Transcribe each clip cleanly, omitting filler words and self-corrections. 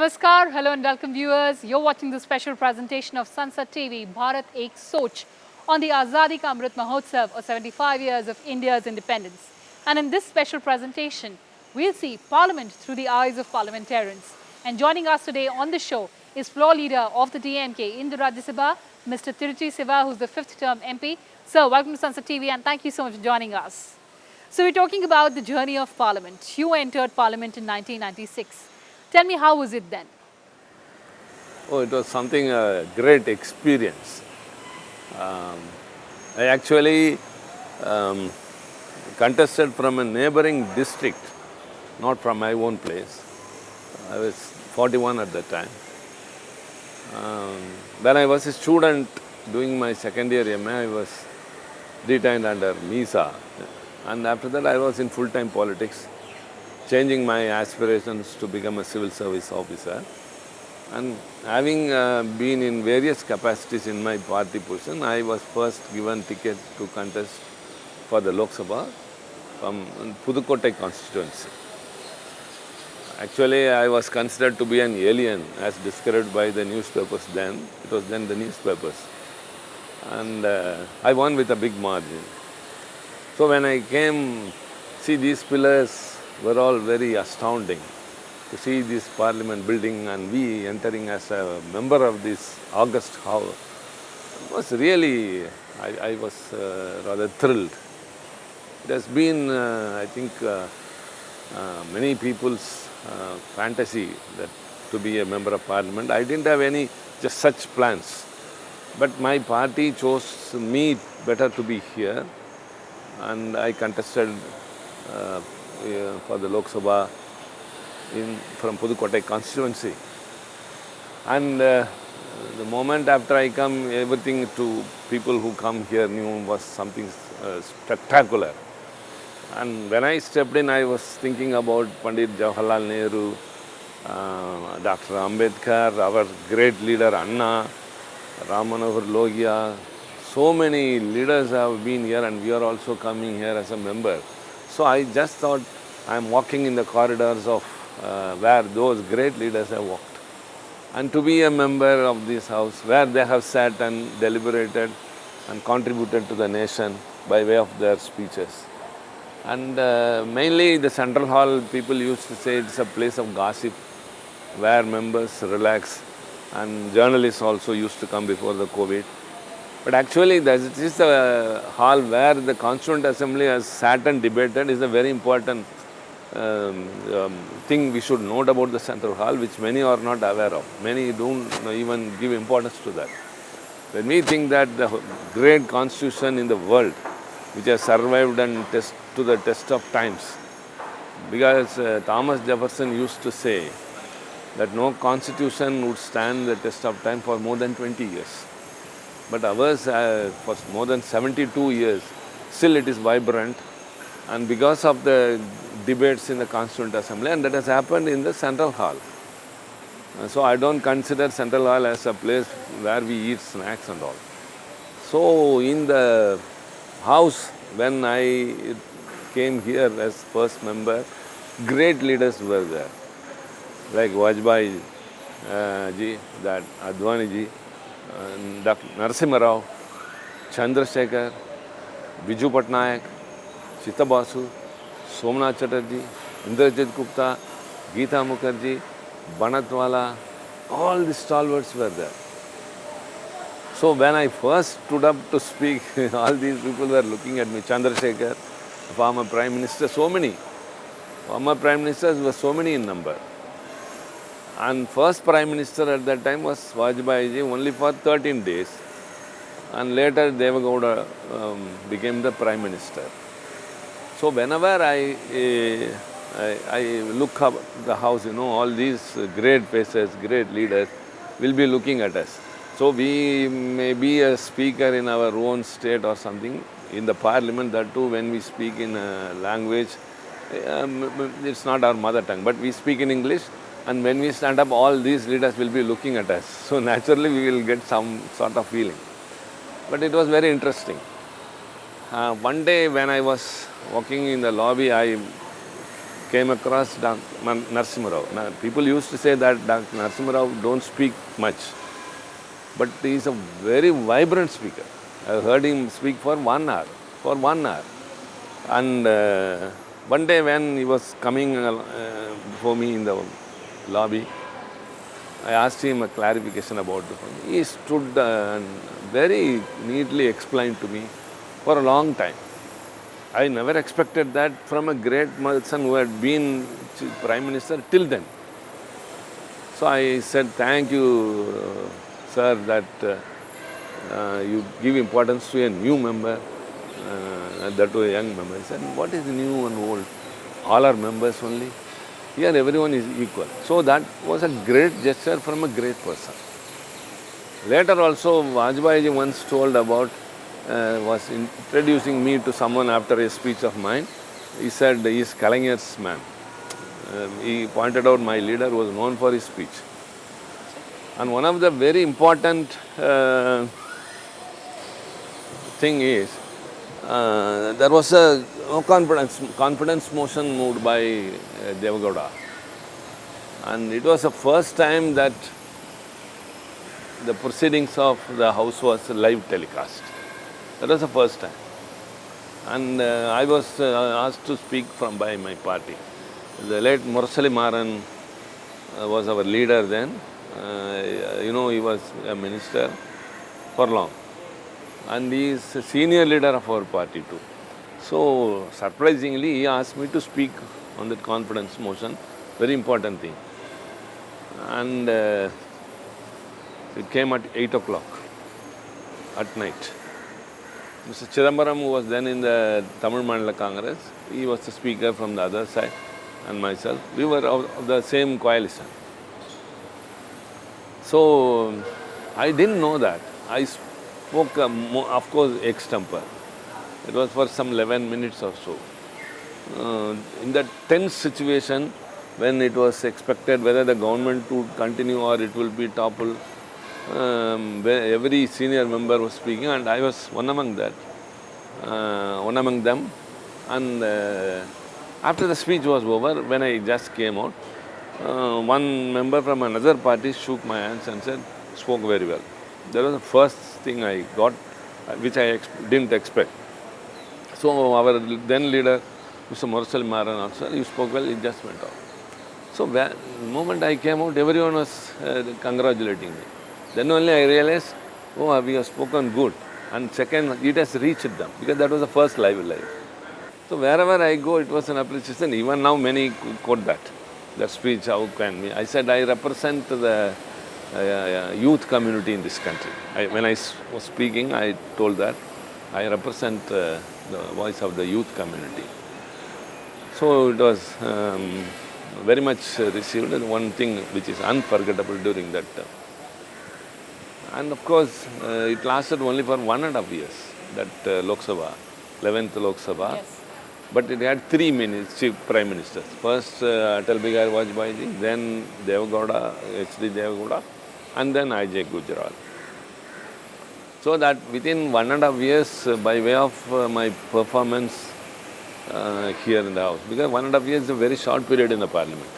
Namaskar, hello and welcome viewers. You're watching the special presentation of Sansad TV, Bharat Ek Soch, on the Azadi Ka Amrit Mahotsav, or 75 years of India's independence. And in this special presentation, we'll see Parliament through the eyes of parliamentarians. And joining us today on the show is floor leader of the DMK in the Rajya Sabha, Mr. Tiruchi Siva, who's the 5th term MP. Sir, welcome to Sansad TV and thank you so much for joining us. So we're talking about the journey of Parliament. You entered Parliament in 1996. Tell me, how was it then? Oh, it was something, a great experience. I actually contested from a neighboring district, not from my own place. I was 41 at that time. When I was a student doing my second year MA, I was detained under MISA. And after that, I was in full-time politics, changing my aspirations to become a civil service officer. And having been in various capacities in my party position, I was first given ticket to contest for the Lok Sabha from Pudukkottai constituency. Actually, I was considered to be an alien as described by the newspapers then. It was then the newspapers. And I won with a big margin. So when I came, see, these pillars were all very astounding. To see this parliament building and we entering as a member of this august hall was really, I was rather thrilled. It has been, I think, many people's fantasy that to be a member of parliament. I didn't have any just such plans. But my party chose me better to be here, and I contested for the Lok Sabha from Pudukkottai constituency. And the moment after I come, everything to people who come here knew was something spectacular. And when I stepped in, I was thinking about Pandit Jawaharlal Nehru, Dr. Ambedkar, our great leader Anna, Ram Manohar Lohiya. So many leaders have been here and we are also coming here as a member. So I just thought I am walking in the corridors of where those great leaders have walked. And to be a member of this house where they have sat and deliberated and contributed to the nation by way of their speeches. And mainly the Central Hall, people used to say it's a place of gossip where members relax, and journalists also used to come before the COVID. But actually, this is the hall where the Constituent Assembly has sat and debated. Is a very important thing we should note about the Central Hall, which many are not aware of. Many don't even give importance to that. When we think that the great constitution in the world, which has survived and to the test of times, because Thomas Jefferson used to say that no constitution would stand the test of time for more than 20 years. But ours, for more than 72 years, still it is vibrant, and because of the debates in the Constituent Assembly, and that has happened in the Central Hall. So I don't consider Central Hall as a place where we eat snacks and all. So in the house, when I came here as first member, great leaders were there, like Vajpayee ji, that Advani ji, Dr. Narasimha Rao, Chandrasekhar, Biju Patnaik, Chitra Basu, Somnath Chatterjee, Indrajit Gupta, Geeta Mukherjee, Banatwala, all the stalwarts were there. So when I first stood up to speak, all these people were looking at me. Chandrasekhar, former Prime Minister, so many. Former Prime Ministers were so many in number. And first Prime Minister at that time was Vajpayee ji, only for 13 days. And later Deve Gowda became the Prime Minister. So whenever I look up the house, all these great faces, great leaders will be looking at us. So we may be a speaker in our own state or something, in the parliament, that too when we speak in a language, it's not our mother tongue, but we speak in English. And when we stand up, all these leaders will be looking at us. So naturally, we will get some sort of feeling. But it was very interesting. One day when I was walking in the lobby, I came across Dr. Narasimha Rao. Now, people used to say that Dr. Narasimha Rao don't speak much, but he is a very vibrant speaker. I heard him speak for 1 hour, And one day when he was coming before me in the lobby, I asked him a clarification about the film. He stood and very neatly explained to me for a long time. I never expected that from a great person who had been Prime Minister till then. So I said, thank you, sir, that you give importance to a new member, that to a young member. He said, what is new and old? All are members only. Here everyone is equal. So that was a great gesture from a great person. Later also, Vajpayee once told about, was introducing me to someone after a speech of mine. He said, he is Kalaigner's man. He pointed out my leader was known for his speech. And one of the very important thing is, there was a confidence motion moved by Devagowda. And it was the first time that the proceedings of the House was live telecast. That was the first time. And I was asked to speak by my party. The late Murasali Maran was our leader then. He was a minister for long. And he is a senior leader of our party too. So surprisingly, he asked me to speak on that confidence motion, very important thing. And it came at 8 o'clock at night. Mr. Chidambaram, who was then in the Tamil Mandala Congress, he was the speaker from the other side, and myself. We were of the same coalition. So I didn't know that. I spoke, of course, extemporaneously. It was for some 11 minutes or so. In that tense situation, when it was expected whether the government would continue or it will be toppled, every senior member was speaking, and I was one among them. And after the speech was over, when I just came out, one member from another party shook my hands and said, spoke very well. That was the first thing I got, which I didn't expect. So our then leader, Mr. Murasali Maran also, he spoke well, he just went off. So the moment I came out, everyone was congratulating me. Then only I realized, oh, we have spoken good. And second, it has reached them, because that was the first live. So wherever I go, it was an appreciation. Even now, many quote that speech, how can we? I said, I represent the youth community in this country. When I was speaking, I told that I represent the voice of the youth community. So it was very much received, and one thing which is unforgettable during that term. And of course, it lasted only for 1.5 years, that Lok Sabha, 11th Lok Sabha. Yes. But it had 3 chief prime ministers. First Atal Bihari Vajpayee, then Devagowda, H.D. Devagowda, and then I.J. Gujral. So that within 1.5 years, by way of my performance here in the House, because 1.5 years is a very short period in the Parliament.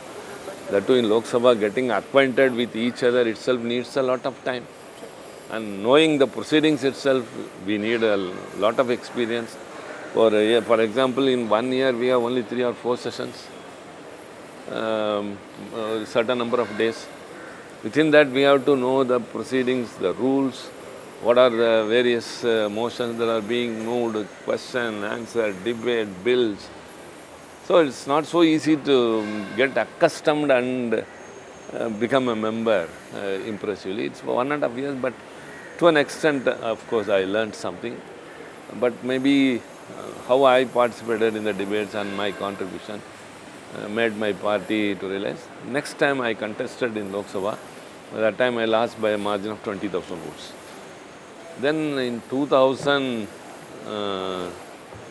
That too in Lok Sabha, getting acquainted with each other itself needs a lot of time. And knowing the proceedings itself, we need a lot of experience. For example, in 1 year, we have only 3 or 4 sessions, a certain number of days. Within that, we have to know the proceedings, the rules, what are the various motions that are being moved, question, answer, debate, bills. So it's not so easy to get accustomed and become a member impressively. It's for 1.5 years, but to an extent, of course, I learned something. But maybe how I participated in the debates and my contribution made my party to realize. Next time I contested in Lok Sabha, at that time I lost by a margin of 20,000 votes. Then in 2000, I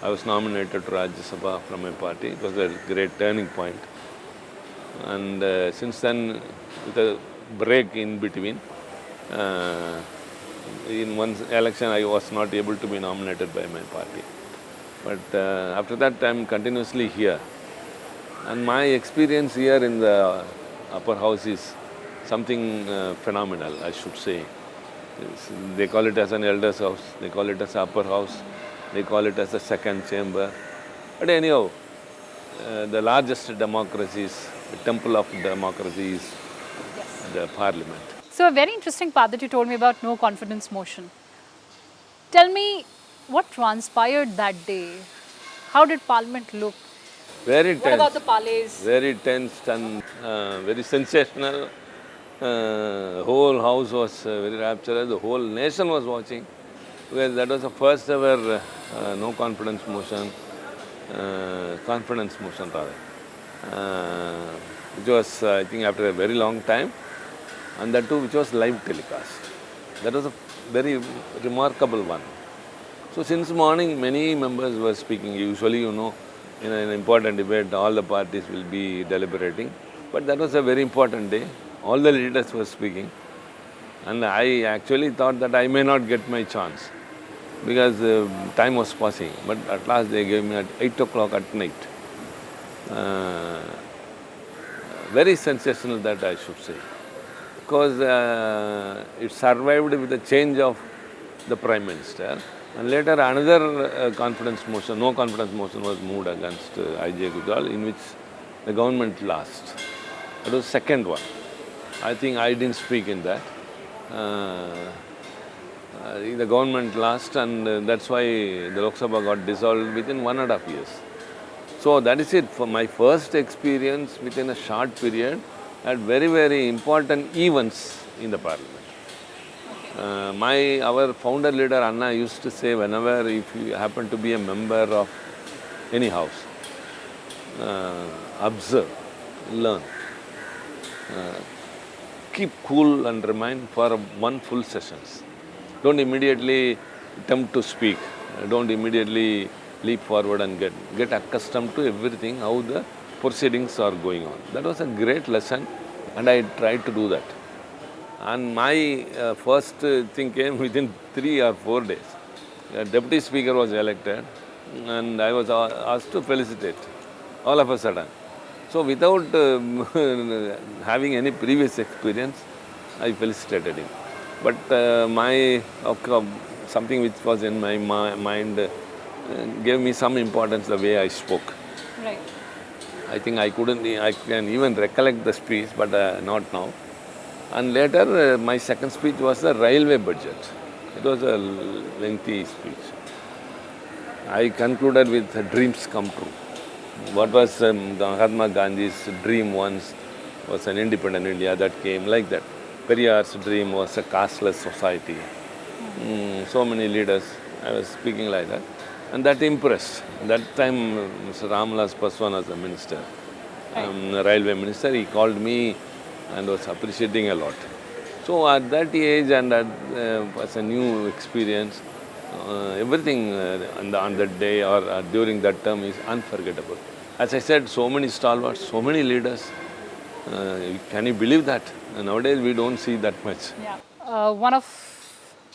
was nominated to Rajya Sabha from my party. It was a great turning point. And since then, with a break in between, in one election I was not able to be nominated by my party. But after that, I am continuously here. And my experience here in the upper house is something phenomenal, I should say. They call it as an elders house, they call it as upper house, they call it as a second chamber. But anyhow, the largest democracies, the temple of democracy is the parliament. So a very interesting part that you told me about no confidence motion. Tell me what transpired that day. How did Parliament look? Very What about the tense, parlays? very tense and very sensational. Whole house was very rapturous. The whole nation was watching because that was the first ever no confidence motion rather, which was I think after a very long time, and that too which was live telecast. That was a very remarkable one. So since morning many members were speaking. Usually in an important debate all the parties will be deliberating, but that was a very important day. All the leaders were speaking, and I actually thought that I may not get my chance because time was passing. But at last they gave me at 8 o'clock at night. Very sensational, that I should say, because it survived with the change of the Prime Minister. And later another no confidence motion was moved against I.J. Gujral, in which the government lost. That was the second one. I think I didn't speak in that. The government lost, and that's why the Lok Sabha got dissolved within 1.5 years. So that is it for my first experience within a short period at very, very important events in the parliament. Our founder leader Anna used to say, whenever if you happen to be a member of any house, observe, learn, keep cool and remain for one full sessions. Don't immediately attempt to speak. Don't immediately leap forward and get accustomed to everything, how the proceedings are going on. That was a great lesson, and I tried to do that. And my first thing came within 3 or 4 days. The deputy speaker was elected, and I was asked to felicitate all of a sudden. So without having any previous experience, I felicitated him. But something which was in my mind gave me some importance the way I spoke. Right. I think I can even recollect the speech, but not now. And later, my second speech was the railway budget. It was a lengthy speech. I concluded with dreams come true. What was Mahatma Gandhi's dream once was an independent India that came like that. Periyar's dream was a casteless society. So many leaders, I was speaking like that. And that impressed. That time, Mr. Ramvilas Paswan was the minister, railway minister. He called me and was appreciating a lot. So at that age and as a new experience, everything on that day or during that term is unforgettable. As I said, so many stalwarts, so many leaders. Can you believe that? Nowadays we don't see that much. Yeah. One of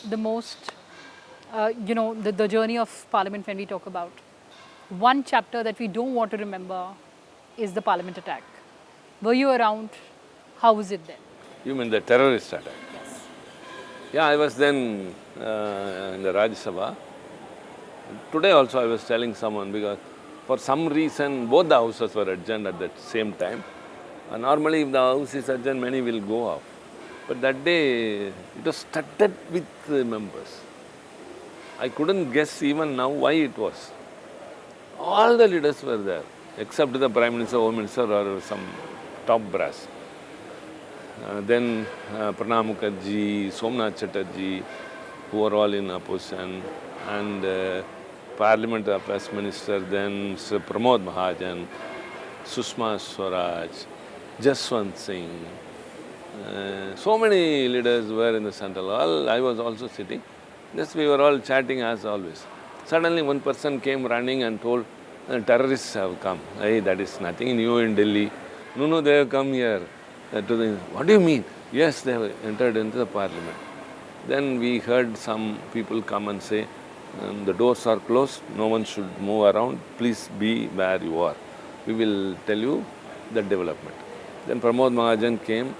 the most, the journey of Parliament when we talk about, one chapter that we don't want to remember is the Parliament attack. Were you around? How was it then? You mean the terrorist attack? Yes. Yeah, I was then in the Rajya Sabha. Today also I was telling someone, because for some reason both the houses were adjourned at the same time. Normally if the house is adjourned, many will go off. But that day it was studded with members. I couldn't guess even now why it was. All the leaders were there, except the Prime Minister, Home Minister or some top brass. Then Pranab Mukherjee, Somnath Chatterjee, who were all in opposition, and Parliament Affairs Minister, then Sir Pramod Mahajan, Sushma Swaraj, Jaswant Singh. So many leaders were in the central hall. I was also sitting. Just we were all chatting as always. Suddenly one person came running and told, terrorists have come. Hey, that is nothing new in Delhi. No, they have come here. What do you mean? Yes, they have entered into the parliament. Then we heard some people come and say, the doors are closed, no one should move around, please be where you are. we will tell you the development. Then Pramod Mahajan came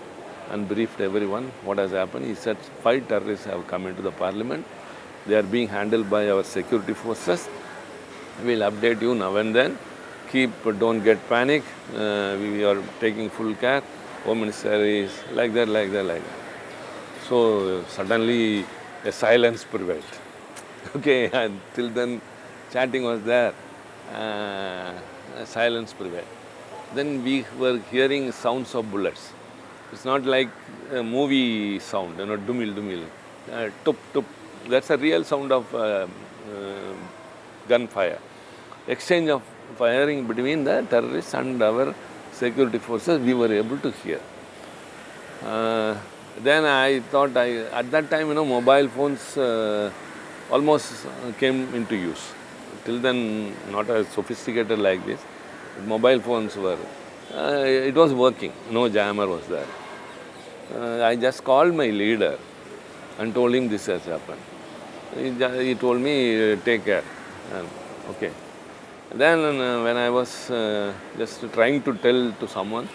and briefed everyone what has happened. He said 5 terrorists have come into the parliament. They are being handled by our security forces. We will update you now and then. Don't get panic. We are taking full care. Home Minister is like that, like that, like that. So suddenly a silence prevailed. Okay, and till then chatting was there. Silence prevailed. Then we were hearing sounds of bullets. It's not like a movie sound, dumil, dumil, tup, tup. That's a real sound of gunfire. Exchange of firing between the terrorists and our security forces, we were able to hear. Then I thought, at that time, mobile phones almost came into use. Till then, not as sophisticated like this. Mobile phones were, it was working, no jammer was there. I just called my leader and told him this has happened. He told me, take care. Okay. Then when I was just trying to tell to someone,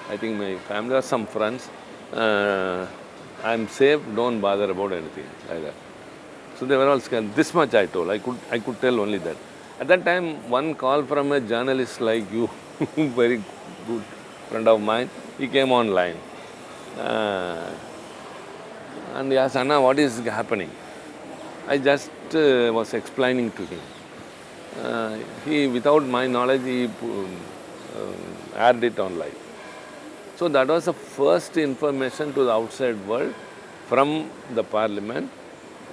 I think my family or some friends, I'm safe, don't bother about anything like that. So they were all scared. This much I told. I could tell only that. At that time, one call from a journalist like you, very good friend of mine, he came online. And he asked, Anna, what is happening? I just was explaining to him. He, without my knowledge, he aired it on live. So that was the first information to the outside world from the parliament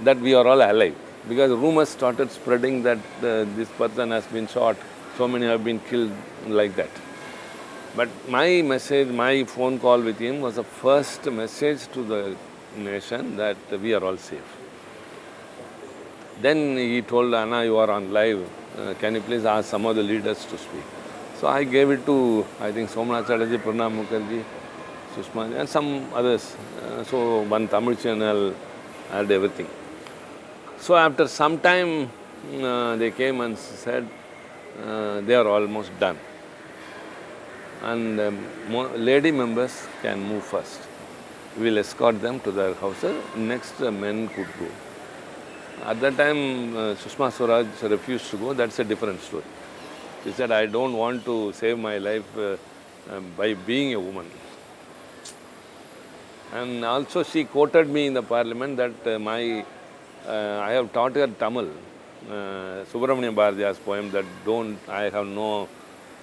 that we are all alive. Because rumors started spreading that this person has been shot, so many have been killed, like that. But my message, my phone call with him was the first message to the nation that we are all safe. Then he told, Anna, you are on live. Can you please ask some of the leaders to speak? So I gave it to, I think, Somnath Chatterjee, Pranab Mukherjee, Sushma, and some others. So one Tamil channel had everything. So after some time, they came and said, they are almost done. And lady members can move first. We will escort them to their houses. Next, men could go. At that time, Sushma Swaraj refused to go. That's a different story. She said, I don't want to save my life by being a woman. And also she quoted me in the parliament that I have taught her Tamil, Subramanian Bharatiya's poem that I have no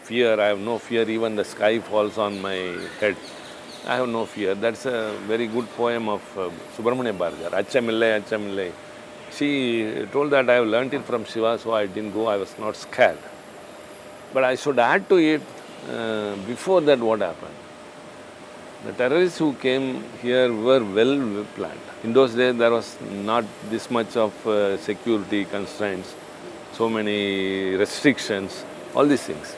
fear, even the sky falls on my head. I have no fear. That's a very good poem of Subramanian Bharatiya, Achamillai, Achamillai. She told that I have learnt it from Shiva, so I didn't go, I was not scared. But I should add to it, before that what happened. The terrorists who came here were well planned. In those days, there was not this much of security constraints, so many restrictions, all these things.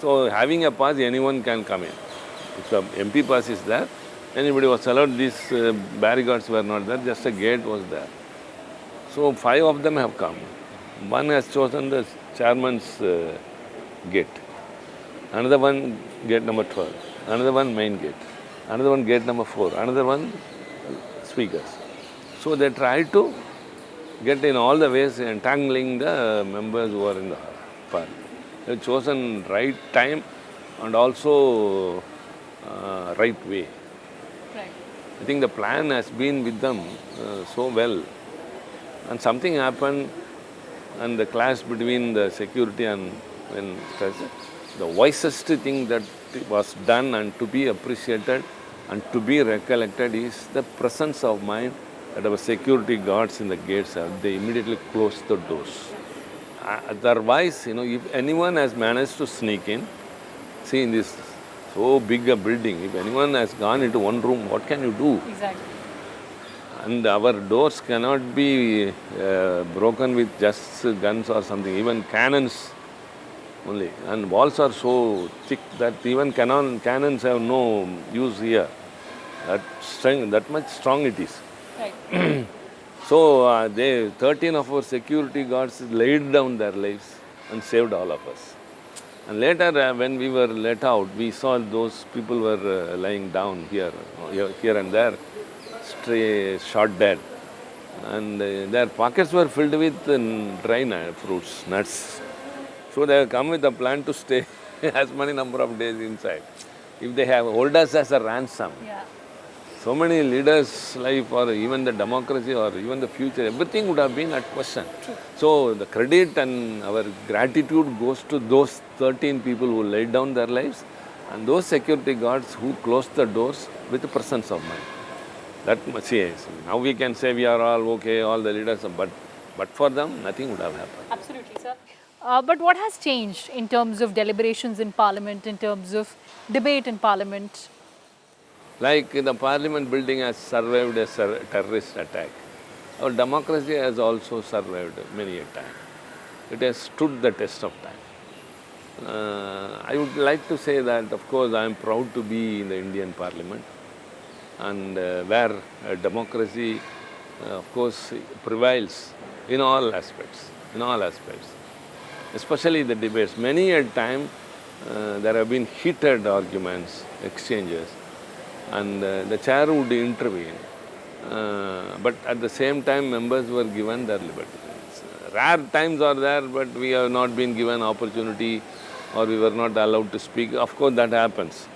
So having a pass, anyone can come in. If the MP pass is there, anybody was allowed. These barricades were not there, just a gate was there. So 5 of them have come. One has chosen the chairman's gate. Another one, gate number 12. Another one, main gate. Another one, gate number 4. Another one, speakers. So they tried to get in all the ways, entangling the members who are in the parliament. They have chosen right time and also right way. Right. I think the plan has been with them so well. And something happened, and the clash between the security and the wisest thing that was done and to be appreciated and to be recollected is the presence of mind that our security guards in the gates have. They immediately closed the doors. Otherwise, if anyone has managed to sneak in, see in this so big a building, if anyone has gone into one room, what can you do? Exactly. And our doors cannot be broken with just guns or something, even cannons only. And walls are so thick that even cannons have no use here. That much strong it is. Right. So 13 of our security guards laid down their lives and saved all of us. And later, when we were let out, we saw those people were lying down here and there, shot dead. And their pockets were filled with dry fruits, nuts. So they have come with a plan to stay as many number of days inside. If they have hold us as a ransom, Yeah. so many leaders' life or even the democracy or even the future, everything would have been at question. So the credit and our gratitude goes to those 13 people who laid down their lives and those security guards who closed the doors with the presence of mind. That much, yes. Now we can say we are all okay, all the leaders, but for them, nothing would have happened. Absolutely, sir. But what has changed in terms of deliberations in Parliament, in terms of debate in Parliament? Like the parliament building has survived a terrorist attack. Our democracy has also survived many a time. It has stood the test of time. I would like to say that, of course, I am proud to be in the Indian Parliament, and where democracy, of course, prevails in all aspects, especially the debates. Many a time there have been heated arguments, exchanges, and the chair would intervene. But at the same time, members were given their liberty. Rare times are there, but we have not been given opportunity or we were not allowed to speak. Of course, that happens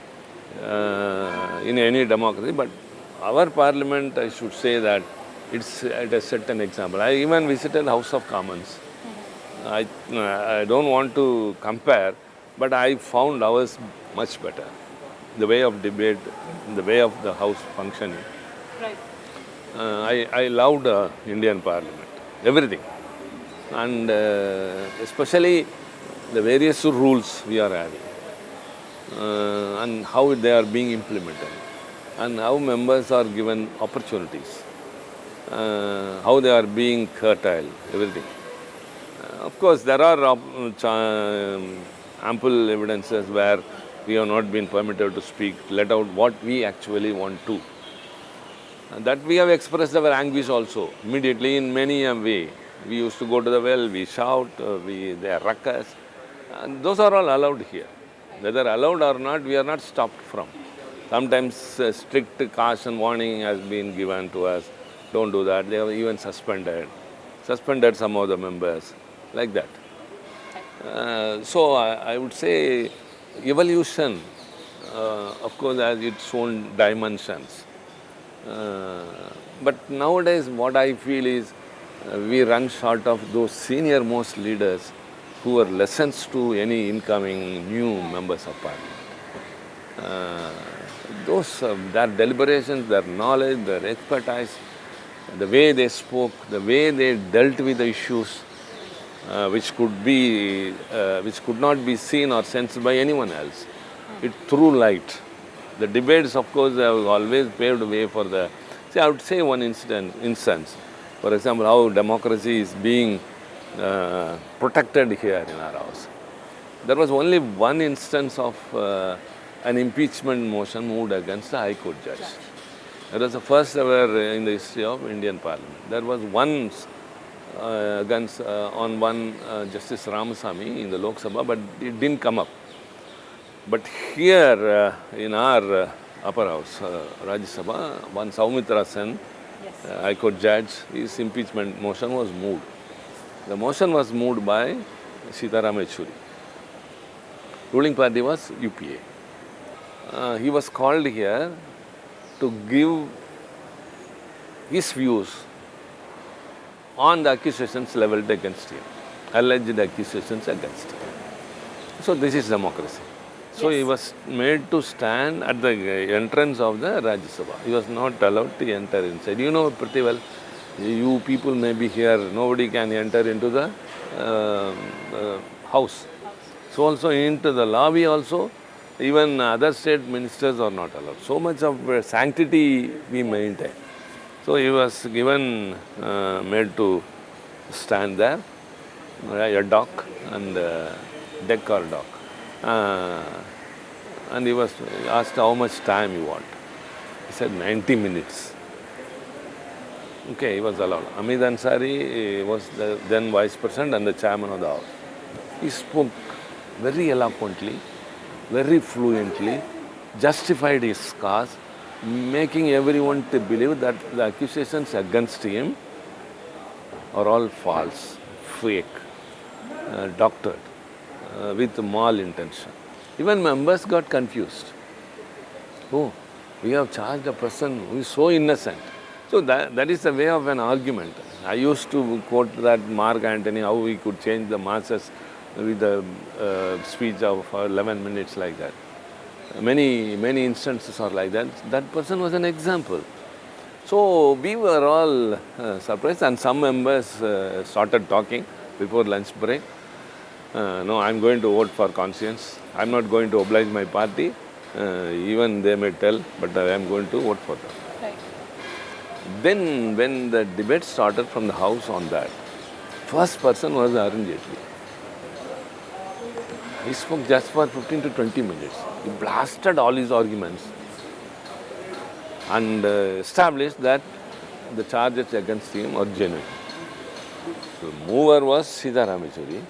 in any democracy. But our parliament, I should say that it has set an example. I even visited House of Commons. I don't want to compare, but I found ours much better. The way of debate, the way of the House functioning. Right. I loved Indian Parliament, everything. And especially the various rules we are having and how they are being implemented and how members are given opportunities, how they are being curtailed, everything. Of course, there are ample evidences where we have not been permitted to speak, let out what we actually want to. And that we have expressed our anguish also, immediately in many a way. We used to go to the well, we shout, they are ruckus. And those are all allowed here. Whether allowed or not, we are not stopped from. Sometimes strict caution warning has been given to us. Don't do that. They have even suspended some of the members, like that. So I would say evolution, of course, has its own dimensions. But nowadays, what I feel is we run short of those senior most leaders who are lessons to any incoming new members of parliament. Their deliberations, their knowledge, their expertise, the way they spoke, the way they dealt with the issues, which could not be seen or sensed by anyone else. It threw light. The debates, of course, have always paved way for the. See, I would say one instance. For example, how democracy is being protected here in our house. There was only one instance of an impeachment motion moved against a High Court judge. That was the first ever in the history of Indian Parliament. There was once on one Justice Ramasamy in the Lok Sabha, but it didn't come up. But here in our upper house, Rajya Sabha, one Soumitra Sen, High Court judge, his impeachment motion was moved. The motion was moved by Sitaram Yechury. Ruling party was UPA. He was called here to give his views on the accusations leveled against him, alleged accusations against him. So this is democracy. So he was made to stand at the entrance of the Rajya Sabha. He was not allowed to enter inside. You know pretty well, you people may be here, nobody can enter into the house. So also into the lobby also, even other state ministers are not allowed. So much of sanctity we maintain. So he was made to stand there, a dock and deck or dock. And he was asked how much time you want. He said 90 minutes. Okay, he was allowed. Amit Ansari was the then vice president and the chairman of the house. He spoke very eloquently, very fluently, justified his cause, making everyone to believe that the accusations against him are all false, fake, doctored, with malintention. Even members got confused. Oh, we have charged a person who is so innocent. So that is the way of an argument. I used to quote that Mark Antony, how we could change the masses with the speech of 11 minutes like that. Many instances are like that. That person was an example. So we were all surprised, and some members started talking before lunch break. No, I'm going to vote for conscience. I'm not going to oblige my party. Even they may tell, but I am going to vote for them. Right. Then when the debate started from the house on that, first person was Arun Jaitley. He spoke just for 15 to 20 minutes. He blasted all his arguments and established that the charges against him are genuine. The mover was Sitaram Yechuri.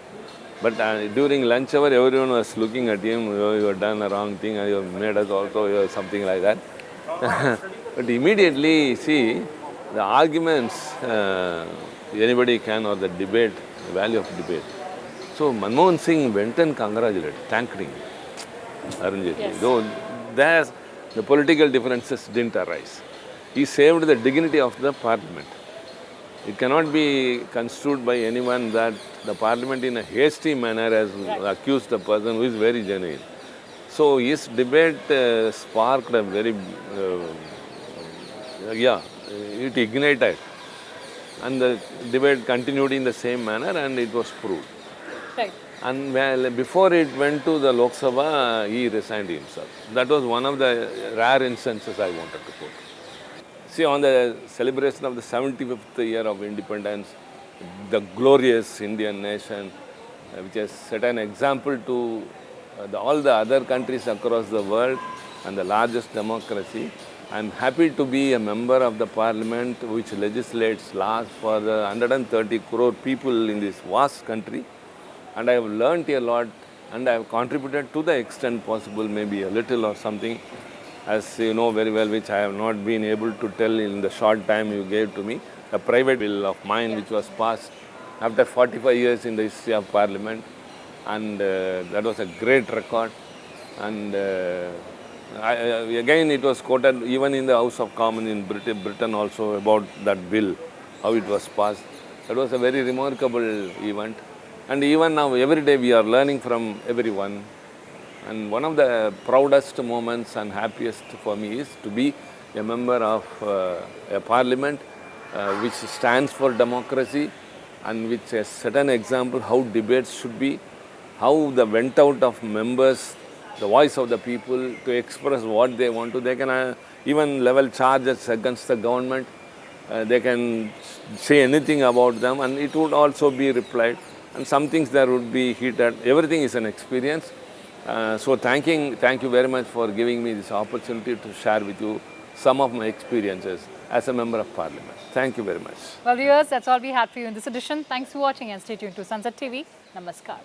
But during lunch hour, everyone was looking at him, oh, you have done a wrong thing, you have made us also, something like that. But immediately, see, the arguments, anybody can, or the debate, the value of debate. So Manmohan Singh went and congratulated, thanked him, Arun Jaitley. Yes. Though the political differences didn't arise. He saved the dignity of the parliament. It cannot be construed by anyone that the parliament in a hasty manner has accused a person who is very genuine. So his debate sparked a very, it ignited. And the debate continued in the same manner and it was proved. Right. And before it went to the Lok Sabha, he resigned himself. That was one of the rare instances I wanted to quote. See, on the celebration of the 75th year of independence, the glorious Indian nation, which has set an example to all the other countries across the world and the largest democracy, I am happy to be a member of the parliament which legislates laws for the 130 crore people in this vast country. And I have learnt a lot and I have contributed to the extent possible, maybe a little or something, as you know very well, which I have not been able to tell in the short time you gave to me. A private bill of mine which was passed after 45 years in the history of Parliament, and that was a great record. And again it was quoted even in the House of Commons in Britain also about that bill, how it was passed. That was a very remarkable event. And even now, every day we are learning from everyone. And one of the proudest moments and happiest for me is to be a member of a parliament which stands for democracy and which has set an example how debates should be, how the went out of members, the voice of the people to express what they want to. They can even level charges against the government. They can say anything about them and it would also be replied. And some things there would be heated. Everything is an experience. So thank you very much for giving me this opportunity to share with you some of my experiences as a member of parliament. Thank you very much. Well, viewers, that's all we had for you in this edition. Thanks for watching and stay tuned to Sunset TV. Namaskar.